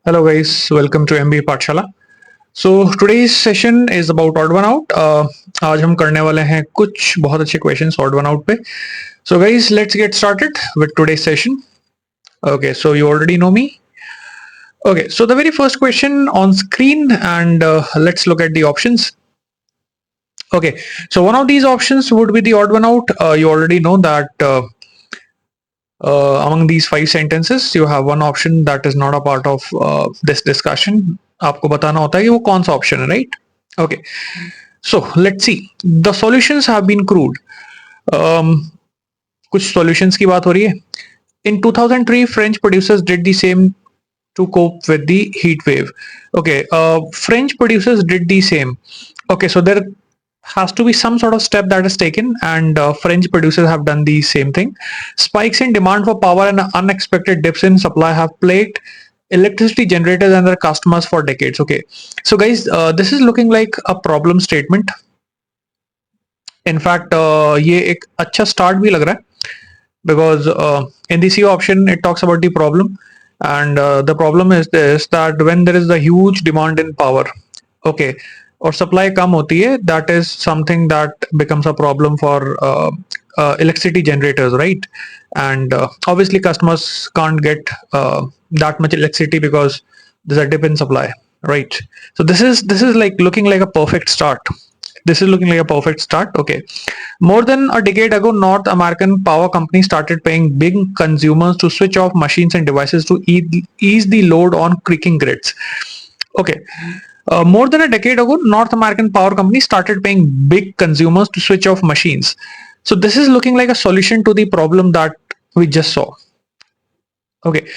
Hello guys, welcome to MBA Pathshala. So today's session is about odd one out. आज हम करने वाले हैं कुछ बहुत अच्छे questions odd one out पे. So guys, let's get started with today's session. Okay, so you already know me. Okay, so the very first question on screen, and let's look at the options. Okay, so one of these options would be the odd one out. You already know that among these 5 sentences, you have one option that is not a part of this discussion. आपको बताना होता है कि वो कौन सा option है, right? Okay, so let's see. The solutions have been crude. कुछ solutions की बात हो रही है. In 2003, French producers did the same to cope with the heat wave. Okay, French producers did the same. Okay, so there has to be some sort of step that is taken, and French producers have done the same thing. Spikes in demand for power and unexpected dips in supply have plagued electricity generators and their customers for decades. Okay, so guys, this is looking like a problem statement. In fact, ये एक अच्छा start भी लग रहा है, because in the C option it talks about the problem, and the problem is this, that when there is a huge demand in power, okay, और supply कम होती है, that is something that becomes a problem for electricity generators, right? And obviously customers can't get that much electricity because there's a dip in supply, right? So this is like looking like a perfect start. This is looking like a perfect start. Okay, more than a decade ago, North American power companies started paying big consumers to switch off machines and devices to ease the load on creaking grids. Okay, more than a decade ago, North American power companies started paying big consumers to switch off machines. So this is looking like a solution to the problem that we just saw. Okay,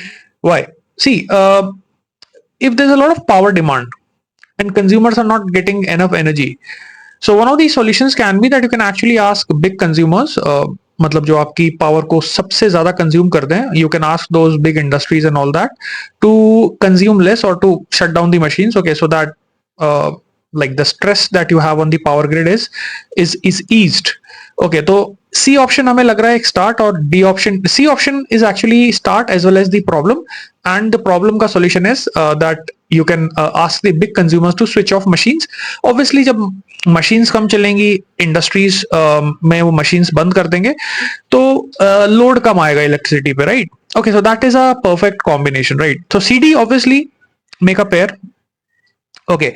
why? See, if there's a lot of power demand and consumers are not getting enough energy, so one of these solutions can be that you can actually ask big consumers, मतलब जो आपकी power को सबसे ज्यादा consume करते हैं, you can ask those big industries and all that to consume less or to shut down the machines. Okay, so that like the stress that you have on the power grid is eased. Okay, तो C option हमें लग रहा है एक start, और D option, C option is actually start as well as the problem, and the problem का solution is that you can ask the big consumers to switch off machines. Obviously जब machines कम चलेंगी, industries में वो machines बंद कर देंगे, तो load कम आएगा electricity पे, right? Okay, so that is a perfect combination, right? So CD obviously make a pair. Okay,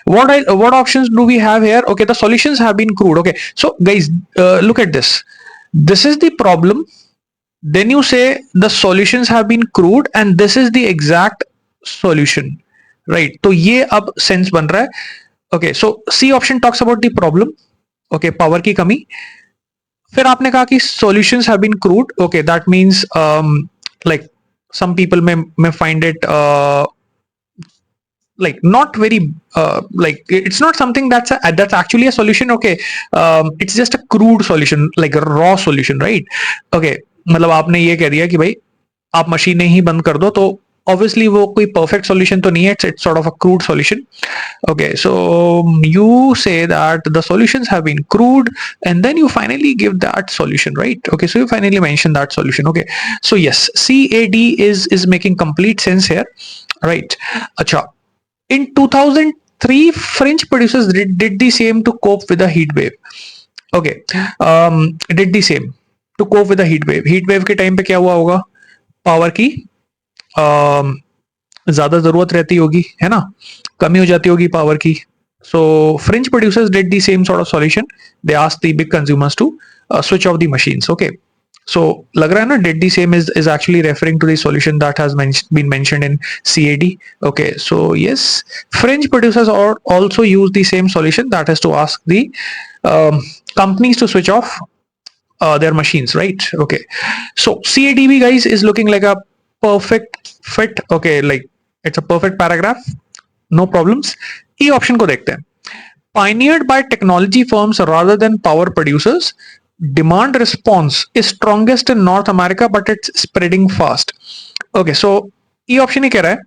what options do we have here? Okay, the solutions have been crude. Okay, so guys, look at this. This is the problem. Then you say the solutions have been crude, and this is the exact solution, right? तो ये अब sense बन रहा है. Okay, so C option talks about the problem. Okay, power की कमी. फिर आपने कहा कि solutions have been crude. Okay, that means like some people may find it like not very like it's not something that's actually a solution. Okay, it's just a crude solution, like a raw solution, right? Okay, मतलब आपने ये कह दिया कि भाई आप मशीनें ही बंद कर दो, तो obviously वो कोई perfect solution तो नहीं है, it's sort of a crude solution. Okay, so you say that the solutions have been crude, and then you finally give that solution, right? Okay, so you finally mention that solution. Okay, so yes, CAD is making complete sense here, right? अच्छा, in 2003, French producers did the same to cope with the heat wave. Okay, did the same to cope with the heat wave. Heat wave के time पे क्या हुआ होगा? Power की ज्यादा जरूरत रहती होगी, है ना, कमी हो जाती होगी पावर की. So French producers did the same sort of solution. They asked the big consumers to switch off the machines. Okay, so लग रहा है ना, did the same is actually referring to the solution that has been mentioned in CAD. Okay, so yes, French producers also use the same solution, that is to ask the companies to switch off their machines, right? Okay, so CADB guys is looking like a perfect fit. Okay, like it's a perfect paragraph, no problems. E option को देखते हैं. Pioneered by technology firms rather than power producers, demand response is strongest in North America, but it's spreading fast. Okay, so E option ही कह रहा है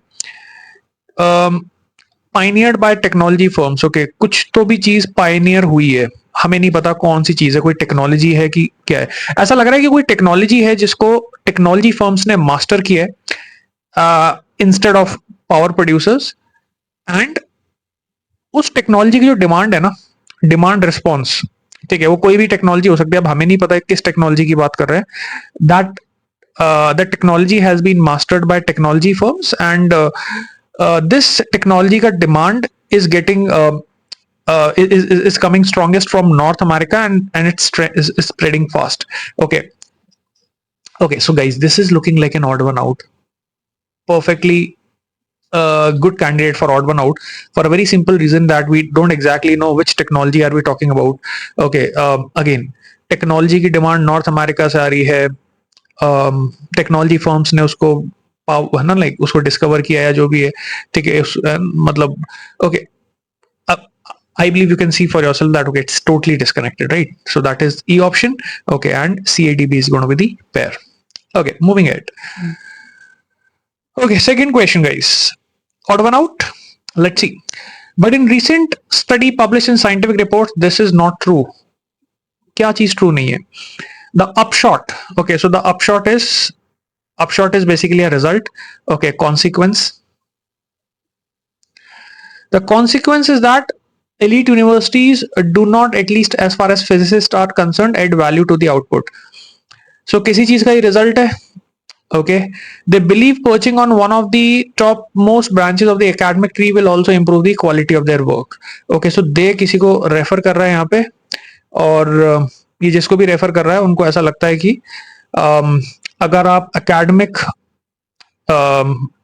pioneered by technology firms. Okay, कुछ तो भी चीज pioneer हुई है, हमें नहीं पता कौन सी चीज है, कोई टेक्नोलॉजी है कि क्या है. ऐसा लग रहा है कि कोई टेक्नोलॉजी है जिसको टेक्नोलॉजी फर्म्स ने मास्टर किया है instead of power producers and उस टेक्नोलॉजी की जो डिमांड है ना, डिमांड रिस्पॉन्स, ठीक है, वो कोई भी टेक्नोलॉजी हो सकती है, अब हमें नहीं पता है किस टेक्नोलॉजी की बात कर रहे हैं, that the technology has been mastered by technology firms, and this technology ka demand is getting is coming strongest from North America, and is spreading fast. Okay, okay, so guys, this is looking like an odd one out, perfectly good candidate for odd one out, for a very simple reason that we don't exactly know which technology are we talking about. Okay, again, technology की demand North America से आ रही है, technology firms ने उसको है ना, like उसको discover किया या जो भी है, ठीक है, मतलब okay, I believe you can see for yourself that okay, it's totally disconnected, right? So that is E option. Okay, and CADB is going to be the pair. Okay, moving ahead. Okay, second question, guys. Odd one out. Let's see. But in recent study published in scientific reports, this is not true. क्या चीज true नहीं है? The upshot. Okay, so the upshot is basically a result. Okay, consequence. The consequence is that elite universities do not, at least as far as physicists are concerned, add value to the output. So किसी चीज का ही result है. Okay, they believe perching on one of the top most branches of the academic tree will also improve the quality of their work. Okay, so they किसी को refer कर रहा है यहाँ पे, और ये जिसको भी रेफर कर रहा है उनको ऐसा लगता है कि अगर आप एकेडमिक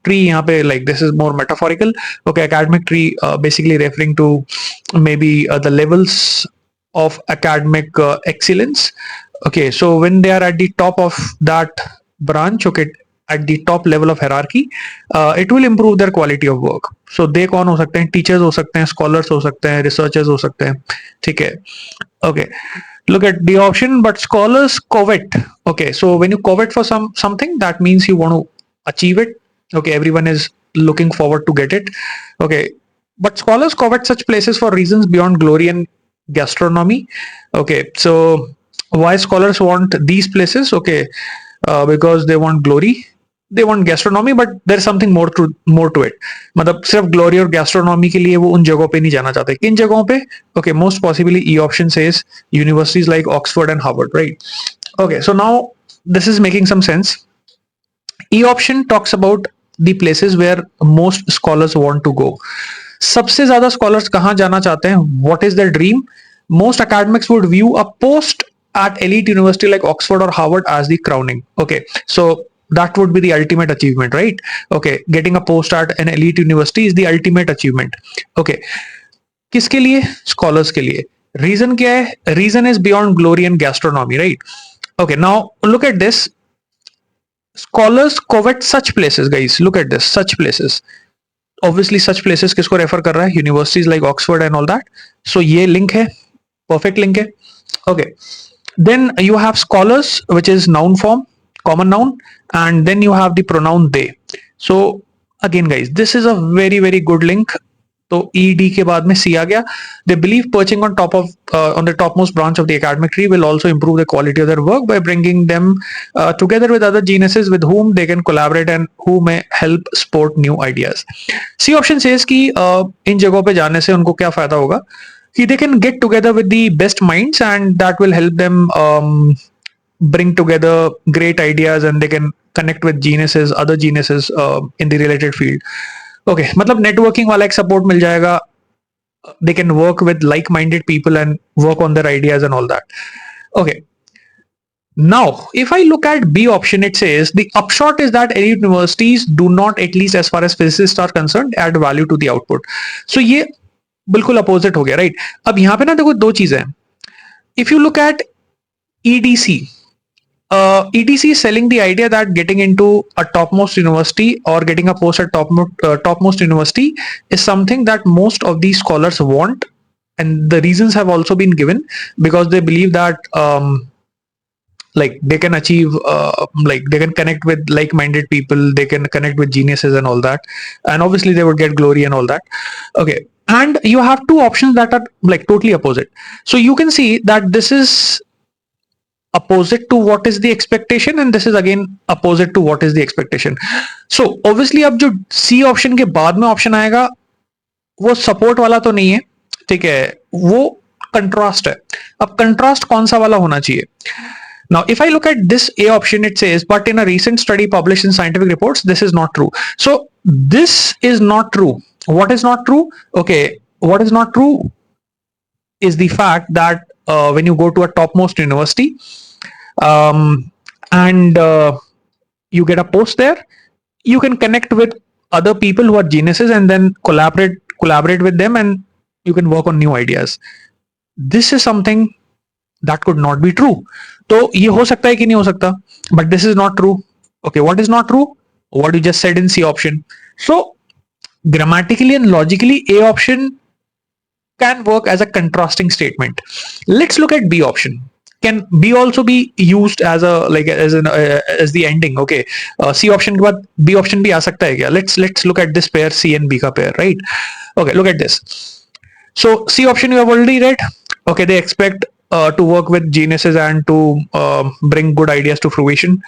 tree यहाँ पे, like this is more metaphorical. Okay, academic tree basically referring to maybe the levels of academic excellence. Okay, so when they are at the top of that branch, okay, at the top level of hierarchy, it will improve their quality of work. So they कौन हो सकते हैं? Teachers हो सकते हैं, scholars हो सकते हैं, researchers हो सकते हैं, ठीक है. Okay, look at the option, but scholars covet. Okay, so when you covet for something, that means you want to achieve it. Okay, everyone is looking forward to get it. Okay, but scholars covet such places for reasons beyond glory and gastronomy. Okay, so why scholars want these places? Okay, because they want glory, they want gastronomy, but there's something more to it. मतलब सिर्फ glory और gastronomy के लिए वो उन जगहों पे नहीं जाना चाहते. किन जगहों पे? Okay, most possibly E option says universities like Oxford and Harvard, right? Okay, so now this is making some sense. E option talks about the places where most scholars want to go. सबसे ज्यादा scholars कहाँ जाना चाहते हैं? What is their dream? Most academics would view a post at elite university like Oxford or Harvard as the crowning. Okay, so that would be the ultimate achievement, right? Okay, getting a post at an elite university is the ultimate achievement. Okay, किसके लिए? Scholars के लिए. Reason क्या है? Reason is beyond glory and gastronomy, right? Okay, now look at this. Scholars covet such places, guys. Look at this, such places. Obviously, such places किसको refer कर रहा है? Universities like Oxford and all that. So ये link है, perfect link है. Okay. Then you have scholars, which is noun form, common noun, and then you have the pronoun they. So again, guys, this is a very very good link. तो ED के बाद में C आ गया. They believe perching on top of on the topmost branch of the academic tree will also improve the quality of their work by bringing them together with other geniuses with whom they can collaborate and who may help sport new ideas. C option says कि इन जगहों पे जाने से उनको क्या फायदा होगा कि they can get together with the best minds and that will help them bring together great ideas and they can connect with geniuses, other geniuses in the related field. Okay, मतलब networking वाला एक support मिल जाएगा. They can work with like-minded people and work on their ideas and all that. Okay. Now, if I look at B option, it says the upshot is that elite universities do not, at least as far as physicists are concerned, add value to the output. So ये बिल्कुल opposite हो गया, right? अब यहाँ पे ना देखो दो चीजें हैं. If you look at EDC, EDC is selling the idea that getting into a topmost university or getting a post at topmost university is something that most of these scholars want, and the reasons have also been given because they believe that like they can achieve like they can connect with like-minded people, they can connect with geniuses and all that, and obviously they would get glory and all that. Okay, and you have two options that are like totally opposite. So you can see that this is opposite to what is the expectation, and this is again opposite to what is the expectation. So obviously अब जो C option के बाद में option आएगा वो support वाला तो नहीं है, ठीक है, वो कंट्रास्ट है. अब कंट्रास्ट कौन सा वाला होना चाहिए? Now, if I look at this A option, it says, but in a recent study published in scientific reports, this is not true. So this is not true. What is not true? Okay, what is not true is the fact that when you go to a topmost university and you get a post there, you can connect with other people who are geniuses and then collaborate with them, and you can work on new ideas. This is something that could not be true. तो ये हो सकता है कि नहीं हो सकता, but this is not true. Okay, what is not true? What you just said in C option. So grammatically and logically, A option can work as a contrasting statement. Let's look at B option. Can B also be used as a as the ending? Okay, C option के बाद B option भी आ सकता है क्या? Let's look at this pair, C and B का pair, right? Okay, look at this. So C option you have already read. Okay, they expect to work with geniuses and to bring good ideas to fruition.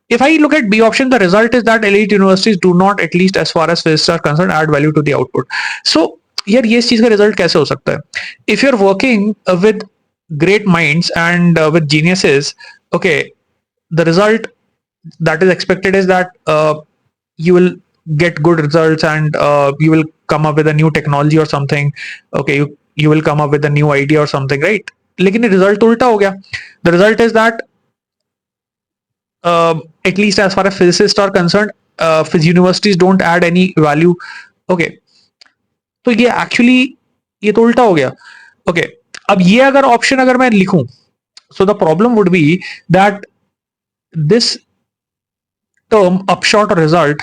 If I look at B option, the result is that elite universities do not, at least as far as physics are concerned, add value to the output. So यार ये इस चीज का result कैसे हो सकता है? If you're working with great minds and with geniuses, okay, the result that is expected is that you will get good results and you will come up with a new technology or something. Okay, you will come up with a new idea or something, right? लेकिन result उल्टा हो गया. The result is that at least as far as physicists are concerned, universities don't add any value. Okay, तो ये actually ये तो उल्टा हो गया. ओके, अब ये अगर ऑप्शन अगर मैं लिखूं, so the problem would be that this term upshot result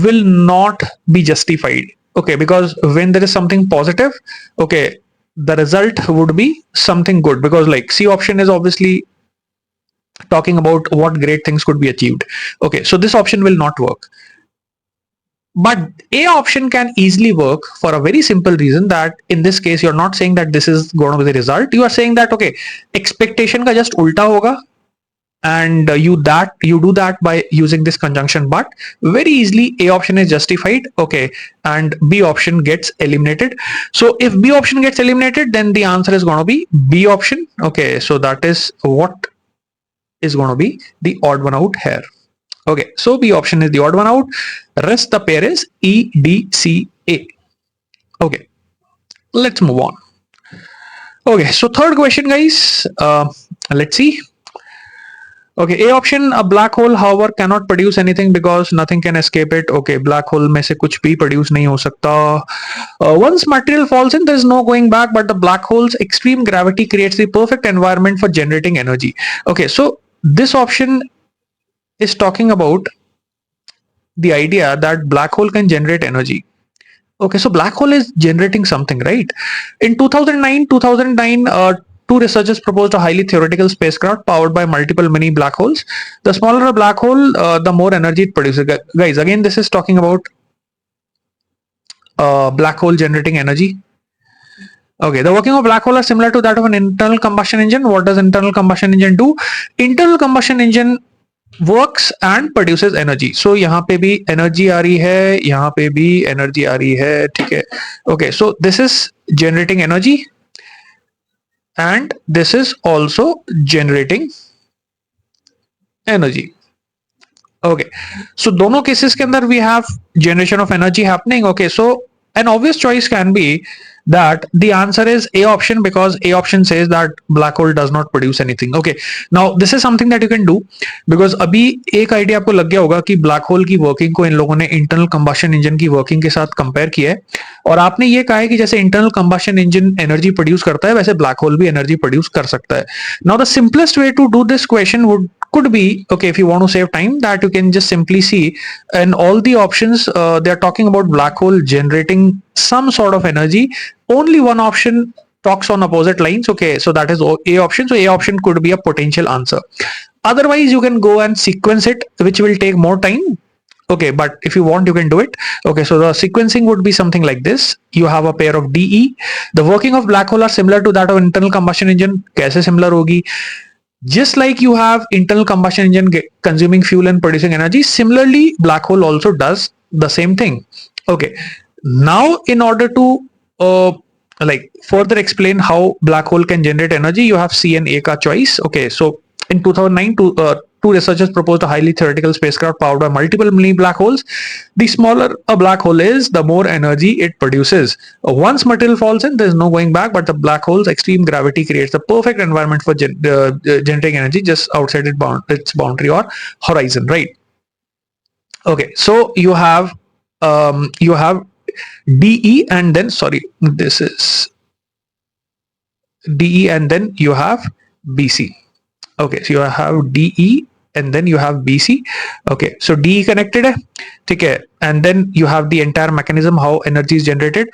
will not be justified. Okay, because when there is something positive, okay, the result would be something good, because like C option is obviously talking about what great things could be achieved. Okay, so this option will not work. But A option can easily work for a very simple reason, that in this case you're not saying that this is going to be the result. You are saying that okay, expectation ka just ulta hoga, and you do that by using this conjunction but. Very easily A option is justified. Okay, and B option gets eliminated. So if B option gets eliminated, then the answer is going to be B option. Okay, so that is what is going to be the odd one out here. Okay, so B option is the odd one out. Rest the pair is E, D, C, A. Okay, let's move on. Okay, so third question, guys. Let's see. Okay, A option, a black hole however cannot produce anything because nothing can escape it. Okay, black hole में से कुछ भी produce नहीं हो सकता. Once material falls in, there is no going back, but the black hole's extreme gravity creates the perfect environment for generating energy. Okay, so this option is talking about the idea that black hole can generate energy. Okay, so black hole is generating something, right? In 2009, two researchers proposed a highly theoretical spacecraft powered by multiple mini black holes. The smaller a black hole, the more energy it produces. Guys, again, this is talking about black hole generating energy. Okay, the working of black hole are similar to that of an internal combustion engine. What does internal combustion engine do? Internal combustion engine works and produces energy. So यहाँ पे भी energy आ रही है, यहाँ पे भी energy आ रही है, ठीक है. Okay, so this is generating energy and this is also generating energy. Okay, so दोनों cases के अंदर we have generation of energy happening. Okay, so an obvious choice can be that the answer is A option, because A option says that black hole does not produce anything. Okay, now this is something that you can do, because अभी एक idea आपको लग गया होगा कि black hole की working को इन लोगों ने इंटरनल कंबशन इंजन की वर्किंग के साथ कंपेयर किया है, और आपने ये कहा है कि जैसे internal combustion engine energy produce करता है वैसे ब्लैक होल भी एनर्जी प्रोड्यूस कर सकता है. Now the simplest way to do this question could be, okay, if you want to save time, that you can just simply see in all the options they are talking about black hole generating some sort of energy. Only one option talks on opposite lines. Okay, so that is A option. So A option could be a potential answer. Otherwise you can go and sequence it, which will take more time. Okay, but if you want you can do it. Okay, so the sequencing would be something like this. You have a pair of DE. The working of black hole are similar to that of internal combustion engine. कैसे similar होगी? Just like you have internal combustion engine consuming fuel and producing energy, similarly black hole also does the same thing. Okay, now in order to like further explain how black hole can generate energy, you have C and A ka choice. Okay, so in 2009, two researchers proposed a highly theoretical spacecraft powered by multiple mini black holes. The smaller a black hole is, the more energy it produces. Once material falls in, there's no going back, but the black hole's extreme gravity creates the perfect environment for generating energy just outside its boundary or horizon, right? Okay, so you have DE and then, sorry, this is DE and then you have BC. Okay, so you have DE and then you have BC. Okay, so DE connected है, ठीक है, and then you have the entire mechanism how energy is generated.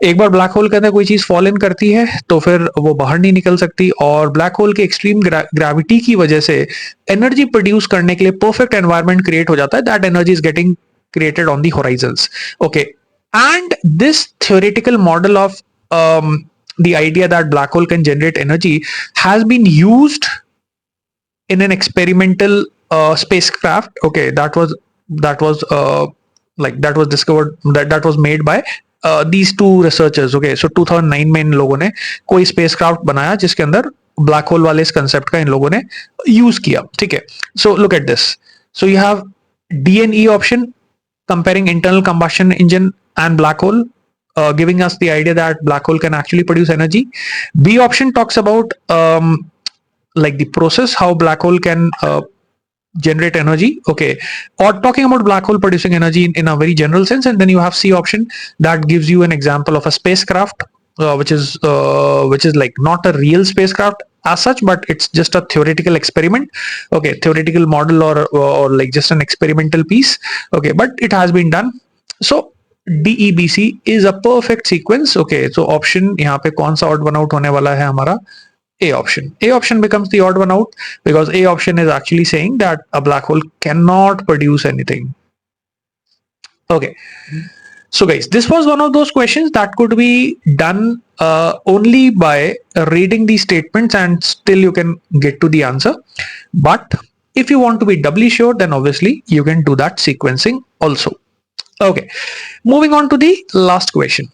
एक बार black hole के अंदर कोई चीज fall in करती है तो फिर वो बाहर नहीं निकल सकती, और ब्लैक होल के एक्सट्रीम ग्रेविटी की वजह से एनर्जी प्रोड्यूस करने के लिए परफेक्ट एनवायरनमेंट क्रिएट हो जाता है. That energy is getting created on the horizons. Okay, and this theoretical model of the idea that black hole can generate energy has been used in an experimental spacecraft. Okay, that was discovered, that was made by these two researchers. Okay, so 2009 में इन लोगों ने कोई spacecraft बनाया जिसके अंदर black hole वाले इस concept का इन लोगों ने use किया. ठीक है, so look at this. So you have D and E option comparing internal combustion engine and black hole, giving us the idea that black hole can actually produce energy. B option talks about like the process how black hole can generate energy. Okay, or talking about black hole producing energy in a very general sense. And then you have C option that gives you an example of a spacecraft, which is like not a real spacecraft as such, but it's just a theoretical experiment. Okay, theoretical model, or like just an experimental piece. Okay, but it has been done. So DEBC is a perfect sequence. Okay, so option यहाँ पे कौन सा odd one out होने वाला है हमारा? A option. A option becomes the odd one out because A option is actually saying that a black hole cannot produce anything. Okay. So guys, this was one of those questions that could be done only by reading these statements and still you can get to the answer. But if you want to be doubly sure, then obviously you can do that sequencing also. Okay, moving on to the last question.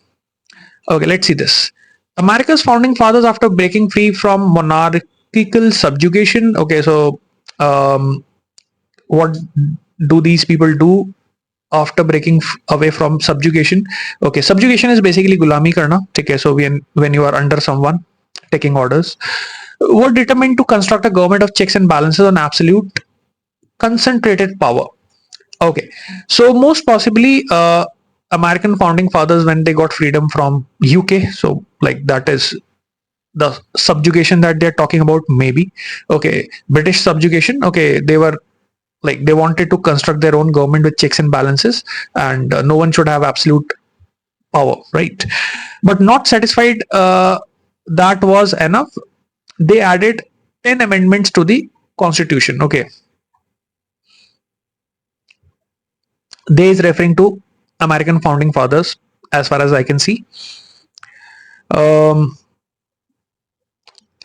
Okay, let's see this. America's founding fathers, after breaking free from monarchical subjugation. Okay, so what do these people do after breaking away from subjugation? Okay, subjugation is basically gulami karna. Okay, so when you are under someone taking orders. Were determined to construct a government of checks and balances on absolute concentrated power. Okay, so most possibly American founding fathers, when they got freedom from UK, so like that is the subjugation that they're talking about, maybe. Okay, British subjugation. Okay, they were like, they wanted to construct their own government with checks and balances, and no one should have absolute power, right? But not satisfied that was enough, they added 10 amendments to the constitution. Okay, they is referring to American founding fathers as far as I can see.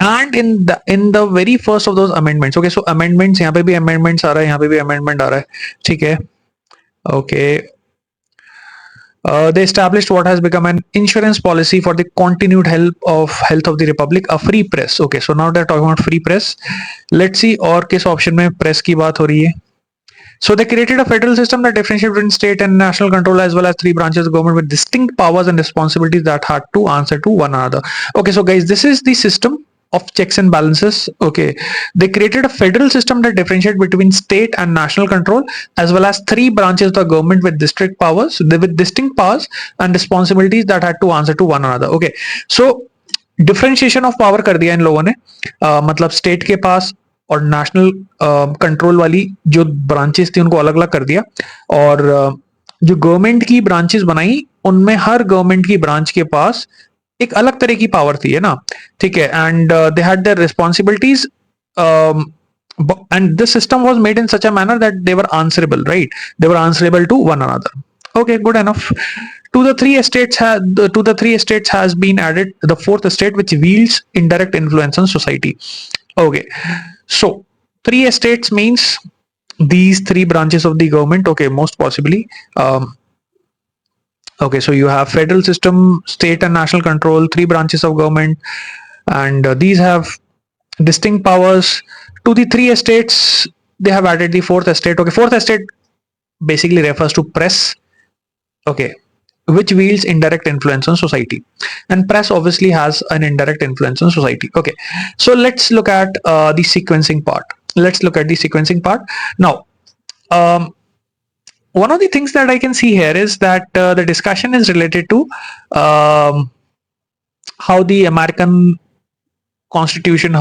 And in the very first of those amendments, okay, so amendments, यहाँ पे भी amendments आ रहा है, यहाँ पे भी amendment आ रहा है, ठीक है. Okay, they established what has become an insurance policy for the continued health of the republic, a free press. Okay, so now they're talking about free press. Let's see और किस ऑप्शन में press की बात हो रही है. So they created a federal system that differentiated between state and national control, as well as three branches of government with distinct powers and responsibilities that had to answer to one another. Okay, so guys, this is the system of checks and balances. Okay, they created a federal system that differentiated between state and national control, as well as three branches of the government with distinct powers and responsibilities that had to answer to one another. Okay, so differentiation of power कर दिया इन लोगों ने, मतलब state के पास और national control वाली जो branches थी उनको अलग अलग कर दिया, और जो गवर्नमेंट की ब्रांचेस बनाई उनमें हर गवर्नमेंट की ब्रांच के पास एक अलग तरह की पावर थी, है ना, ठीक है. And they had there responsibilities, and the system was made in such a manner that they were answerable, right? They were answerable to one another. Okay, good enough. To the three estates has been added the fourth estate, which wields indirect influence on society. Okay, So 3 estates means these 3 branches of the government. Okay, most possibly. Okay, so you have federal system, state and national control, 3 branches of government, and these have distinct powers. To the 3 estates, they have added the 4th estate. Okay, 4th estate basically refers to press. Okay, which wields indirect influence on society, and press obviously has an indirect influence on society. Okay, so let's look at the sequencing part. Now. One of the things that I can see here is that the discussion is related to how the American Constitution,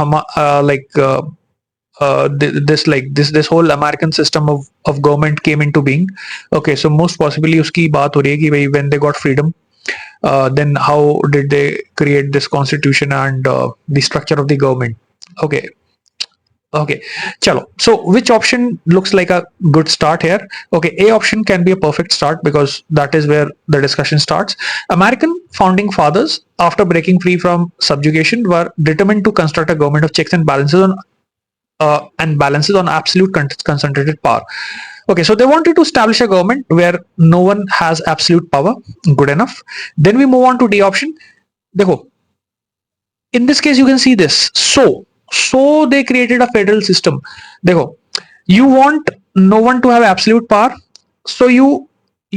this whole American system of government came into being. Okay, so most possibly उसकी बात हो रही है कि भाई when they got freedom, then how did they create this constitution and the structure of the government. Okay, okay, chalo. So which option looks like a good start here? Okay, A option can be a perfect start because that is where the discussion starts. American founding fathers, after breaking free from subjugation, were determined to construct a government of checks and balances on absolute concentrated power. Okay, so they wanted to establish a government where no one has absolute power. Good enough. Then we move on to D option. Dekho, in this case, you can see this. So they created a federal system. Dekho, you want no one to have absolute power, so you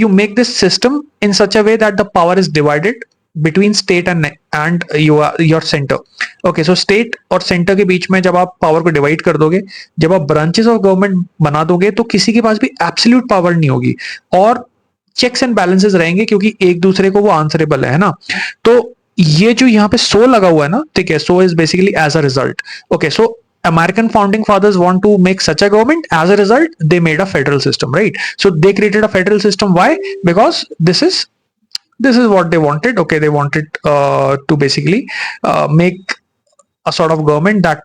make this system in such a way that the power is divided between state and your center. Okay, so state और centre के बीच में जब आप power को divide कर दोगे, जब आप ब्रांचेस ऑफ गवर्नमेंट बना दोगे, तो किसी के पास भी एब्सोल्यूट पावर नहीं होगी और चेक्स एंड बैलेंसेस रहेंगे क्योंकि एक दूसरे को वो आंसरेबल है ना. तो ये जो यहाँ पे सो लगा हुआ है ना, ठीक है, so is basically as a result. Okay, so American founding fathers want to make such a government. As a result, they made a federal system, right? So they created a federal system. Why? Because this is what they wanted. Okay, they wanted to basically make a sort of government that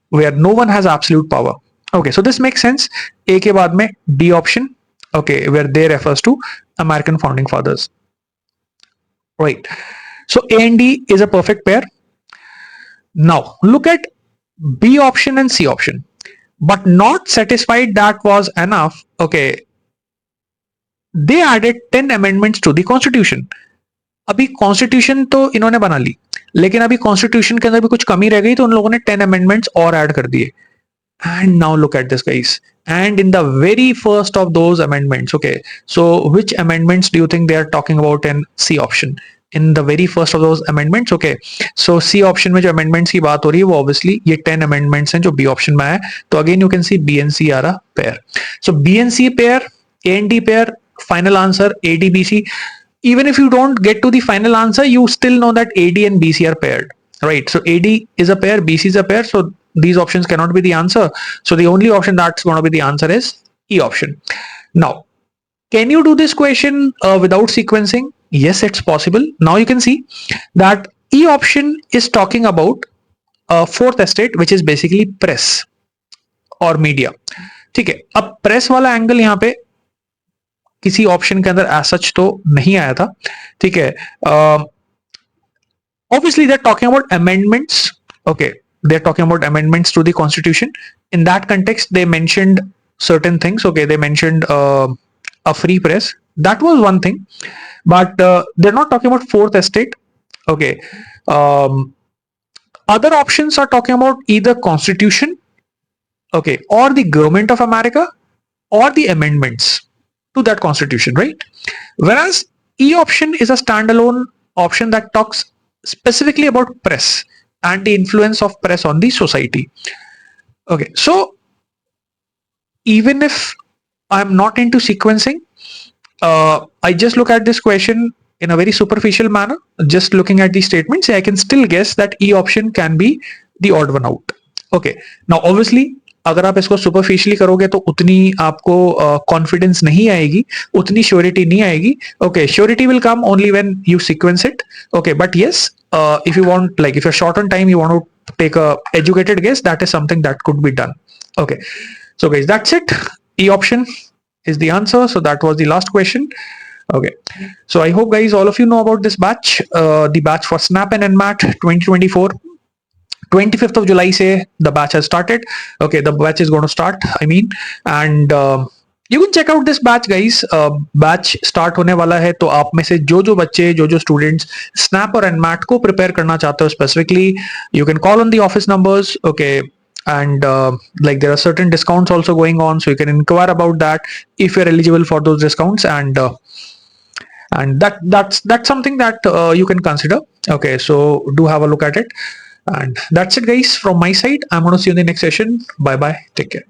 where no one has absolute power. Okay, so this makes sense. A के बाद में D option. Okay, where they refers to American founding fathers, right? So A and D is a perfect pair. Now look at B option and C option, but not satisfied that was enough. Okay, they added 10 amendments to the constitution. अभी constitution तो इन्होंने बना ली, लेकिन अभी constitution के अंदर भी कुछ कमी रह गई, तो उन लोगों ने 10 अमेंडमेंट्स और ऐड कर दिए. And now look at this, guys. And in the very first of those amendments, okay, so which amendments do you think they are talking about in C option? In the very first of those amendments, okay, so C option में जो amendments की बात हो रही है वो obviously ये 10 amendments हैं जो B option में है. तो again you can see B and C are a pair. So B and C pair, A and D pair, final answer A, D, B, C. Even if you don't get to the final answer, you still know that AD and BC are paired, right? So AD is a pair, BC is a pair, so these options cannot be the answer. So the only option that's going to be the answer is E option. Now, can you do this question without sequencing? Yes, it's possible. Now you can see that E option is talking about fourth estate, which is basically press और media. ठीक है, अब press वाला angle यहाँ पे किसी option के अंदर एज सच तो नहीं आया था. ठीक है, obviously they're talking about amendments. Okay, they're talking about amendments to the constitution. In that context, they mentioned certain things. Okay, they mentioned a free press. That was one thing, but they're not talking about fourth estate. Okay, other options are talking about either constitution, okay, or the government of America, or the amendments to that constitution, right? Whereas E option is a standalone option that talks specifically about press and the influence of press on the society. Okay, so even if I'm not into sequencing, I just look at this question in a very superficial manner, just looking at the statements, I can still guess that E option can be the odd one out. Okay, now obviously अगर आप इसको superficially करोगे तो उतनी आपको confidence नहीं आएगी, उतनी श्योरिटी नहीं आएगी. Okay, surety will come only when you sequence it. Okay, but yes, if you want, like if you're short on time, you want to take a educated guess, that is something that could be done. Okay, so guys, that's it. E option is the answer. So that was the last question. Okay, so I hope guys all of you know about this batch, the batch for SNAP and NMAT 2024. 25th of July से the batch has started. Okay, the batch is going to start, I mean, and you can check out this batch, guys. Batch start होने वाला है, तो आप में से जो बच्चे, जो स्टूडेंट्स स्नैप और एनमैट को प्रिपेयर करना चाहते हो specifically, you can call on the office numbers. Okay, and like there are certain discounts also going on, so you can inquire about that if you're eligible for those discounts, and that's something that you can consider. Okay, so do have a look at it. And that's it, guys, from my side. I'm going to see you in the next session. Bye bye, take care.